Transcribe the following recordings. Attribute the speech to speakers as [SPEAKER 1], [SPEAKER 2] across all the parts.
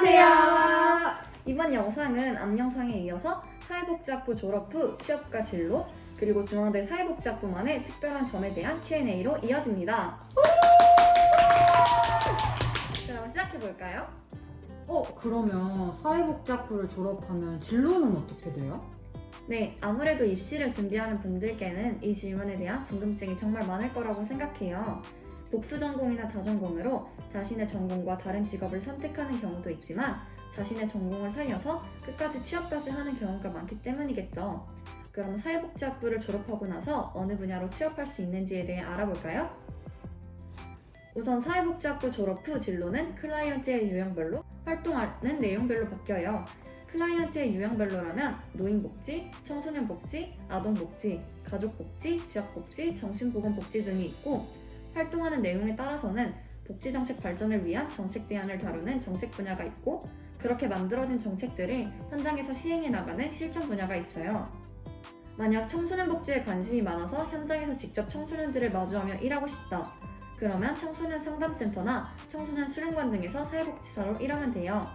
[SPEAKER 1] 안녕하세요.
[SPEAKER 2] 이번 영상은 앞 영상에 이어서 사회복지학부 졸업 후 취업과 진로, 그리고 중앙대 사회복지학부만의 특별한 점에 대한 Q&A로 이어집니다. 그럼 시작해볼까요?
[SPEAKER 1] 그러면 사회복지학부를 졸업하면 진로는 어떻게 돼요?
[SPEAKER 2] 네, 아무래도 입시를 준비하는 분들께는 이 질문에 대한 궁금증이 정말 많을 거라고 생각해요. 복수 전공이나 다전공으로 자신의 전공과 다른 직업을 선택하는 경우도 있지만 자신의 전공을 살려서 끝까지 취업까지 하는 경우가 많기 때문이겠죠. 그럼 사회복지학부를 졸업하고 나서 어느 분야로 취업할 수 있는지에 대해 알아볼까요? 우선 사회복지학부 졸업 후 진로는 클라이언트의 유형별로 활동하는 내용별로 바뀌어요. 클라이언트의 유형별로라면 노인복지, 청소년복지, 아동복지, 가족복지, 지역복지, 정신보건복지 등이 있고, 활동하는 내용에 따라서는 복지정책 발전을 위한 정책 대안을 다루는 정책 분야가 있고, 그렇게 만들어진 정책들을 현장에서 시행해 나가는 실천 분야가 있어요. 만약 청소년 복지에 관심이 많아서 현장에서 직접 청소년들을 마주하며 일하고 싶다. 그러면 청소년 상담센터나 청소년 수련관 등에서 사회복지사로 일하면 돼요.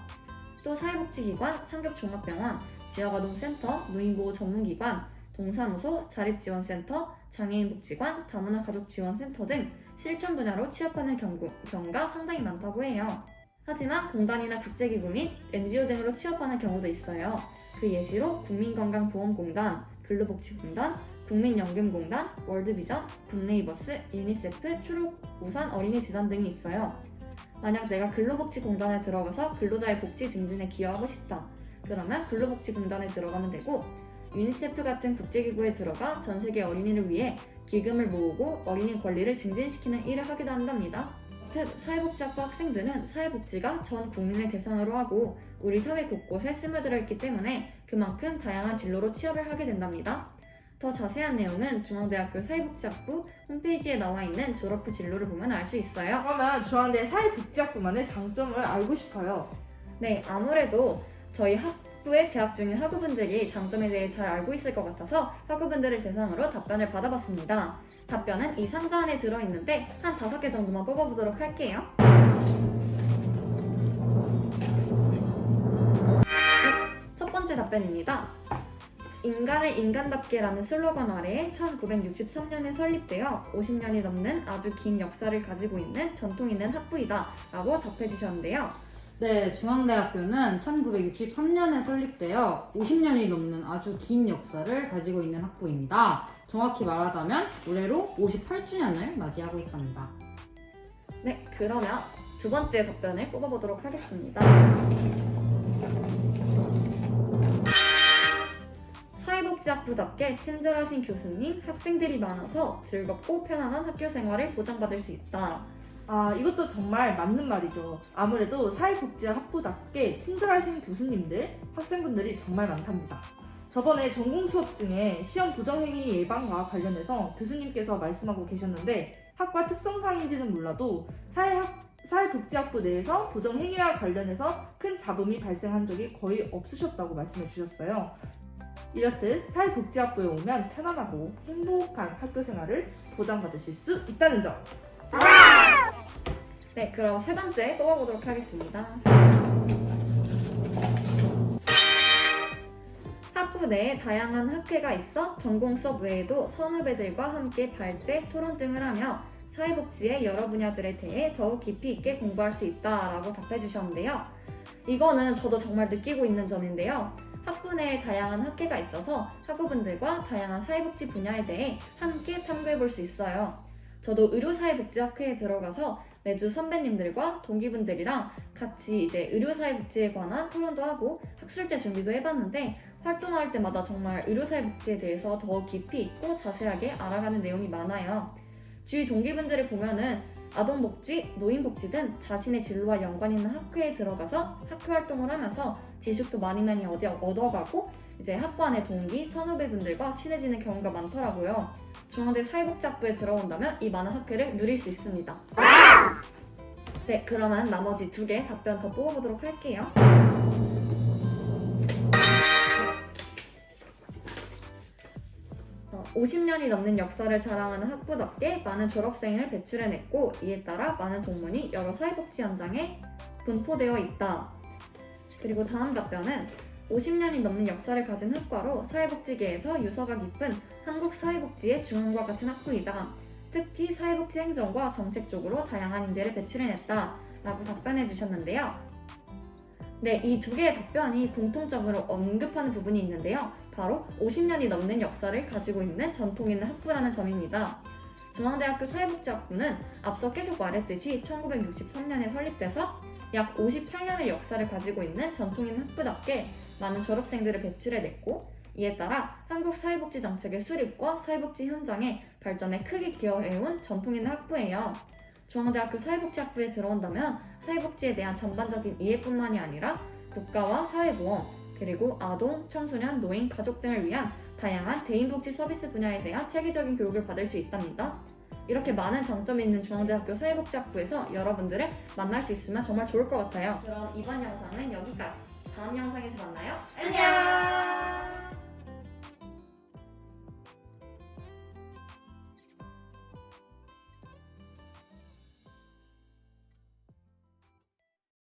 [SPEAKER 2] 또 사회복지기관, 상급종합병원, 지역아동센터, 노인보호 전문기관, 동사무소, 자립지원센터, 장애인복지관, 다문화가족지원센터 등 실천 분야로 취업하는 경우가 상당히 많다고 해요. 하지만 공단이나 국제기구 및 NGO 등으로 취업하는 경우도 있어요. 그 예시로 국민건강보험공단, 근로복지공단, 국민연금공단, 월드비전, 굿네이버스, 유니세프, 초록우산 어린이재단 등이 있어요. 만약 내가 근로복지공단에 들어가서 근로자의 복지 증진에 기여하고 싶다. 그러면 근로복지공단에 들어가면 되고, 유니세프 같은 국제기구에 들어가 전 세계 어린이를 위해 기금을 모으고 어린이 권리를 증진시키는 일을 하기도 한답니다. 즉, 사회복지학부 학생들은 사회복지가 전 국민을 대상으로 하고 우리 사회 곳곳에 스며들어 있기 때문에 그만큼 다양한 진로로 취업을 하게 된답니다. 더 자세한 내용은 중앙대학교 사회복지학부 홈페이지에 나와 있는 졸업 후 진로를 보면 알 수 있어요.
[SPEAKER 3] 그러면 중앙대 사회복지학부만의 장점을 알고 싶어요.
[SPEAKER 2] 네, 아무래도 저희 학부에 재학 중인 학우분들이 장점에 대해 잘 알고 있을 것 같아서 학우분들을 대상으로 답변을 받아봤습니다. 답변은 이 상자 안에 들어있는데 한 5개 정도만 뽑아보도록 할게요. 첫 번째 답변입니다. 인간을 인간답게라는 슬로건 아래에 1963년에 설립되어 50년이 넘는 아주 긴 역사를 가지고 있는 전통 있는 학부이다 라고 답해 주셨는데요.
[SPEAKER 1] 네, 중앙대학교는 1963년에 설립되어 50년이 넘는 아주 긴 역사를 가지고 있는 학부입니다. 정확히 말하자면 올해로 58주년을 맞이하고 있답니다.
[SPEAKER 2] 네, 그러면 두 번째 답변을 뽑아보도록 하겠습니다. 사회복지학부답게 친절하신 교수님, 학생들이 많아서 즐겁고 편안한 학교 생활을 보장받을 수 있다.
[SPEAKER 3] 이것도 정말 맞는 말이죠. 아무래도 사회복지학부답게 친절하신 교수님들, 학생분들이 정말 많답니다. 저번에 전공 수업 중에 시험 부정행위 예방과 관련해서 교수님께서 말씀하고 계셨는데, 학과 특성상인지는 몰라도 사회복지학부 내에서 부정행위와 관련해서 큰 잡음이 발생한 적이 거의 없으셨다고 말씀해 주셨어요. 이렇듯 사회복지학부에 오면 편안하고 행복한 학교 생활을 보장받으실 수 있다는 점.
[SPEAKER 2] 네, 그럼 세 번째 뽑아보도록 하겠습니다. 학부 내에 다양한 학회가 있어 전공 수업 외에도 선후배들과 함께 발제, 토론 등을 하며 사회복지의 여러 분야들에 대해 더욱 깊이 있게 공부할 수 있다라고 답해 주셨는데요. 이거는 저도 정말 느끼고 있는 점인데요. 학부 내에 다양한 학회가 있어서 학우분들과 다양한 사회복지 분야에 대해 함께 탐구해 볼 수 있어요. 저도 의료사회복지학회에 들어가서 매주 선배님들과 동기분들이랑 같이 이제 의료사회복지에 관한 토론도 하고 학술제 준비도 해봤는데, 활동할 때마다 정말 의료사회복지에 대해서 더 깊이 있고 자세하게 알아가는 내용이 많아요. 주위 동기분들을 보면은 아동복지, 노인복지 등 자신의 진로와 연관 있는 학회에 들어가서 학회 활동을 하면서 지식도 많이 얻어가고 이제 학부 안의 동기, 선후배분들과 친해지는 경우가 많더라고요. 중앙대 사회복지학부에 들어온다면 이 많은 학회를 누릴 수 있습니다. 네, 그러면 나머지 2개 답변 더 뽑아보도록 할게요. 50년이 넘는 역사를 자랑하는 학부답게 많은 졸업생을 배출해냈고, 이에 따라 많은 동문이 여러 사회복지 현장에 분포되어 있다. 그리고 다음 답변은 50년이 넘는 역사를 가진 학과로 사회복지계에서 유서가 깊은 한국 사회복지의 중앙과 같은 학부이다. 특히 사회복지 행정과 정책 쪽으로 다양한 인재를 배출해냈다 라고 답변해 주셨는데요. 네, 이 두 개의 답변이 공통적으로 언급하는 부분이 있는데요. 바로 50년이 넘는 역사를 가지고 있는 전통 있는 학부라는 점입니다. 중앙대학교 사회복지학부는 앞서 계속 말했듯이 1963년에 설립돼서 약 58년의 역사를 가지고 있는 전통 있는 학부답게 많은 졸업생들을 배출해냈고, 이에 따라 한국 사회복지 정책의 수립과 사회복지 현장의 발전에 크게 기여해온 전통 있는 학부예요. 중앙대학교 사회복지학부에 들어온다면 사회복지에 대한 전반적인 이해뿐만이 아니라 국가와 사회보험, 그리고 아동, 청소년, 노인, 가족 등을 위한 다양한 대인복지 서비스 분야에 대한 체계적인 교육을 받을 수 있답니다. 이렇게 많은 장점이 있는 중앙대학교 사회복지학부에서 여러분들을 만날 수 있으면 정말 좋을 것 같아요. 그럼 이번 영상은 여기까지. 다음 영상에서 만나요. 안녕!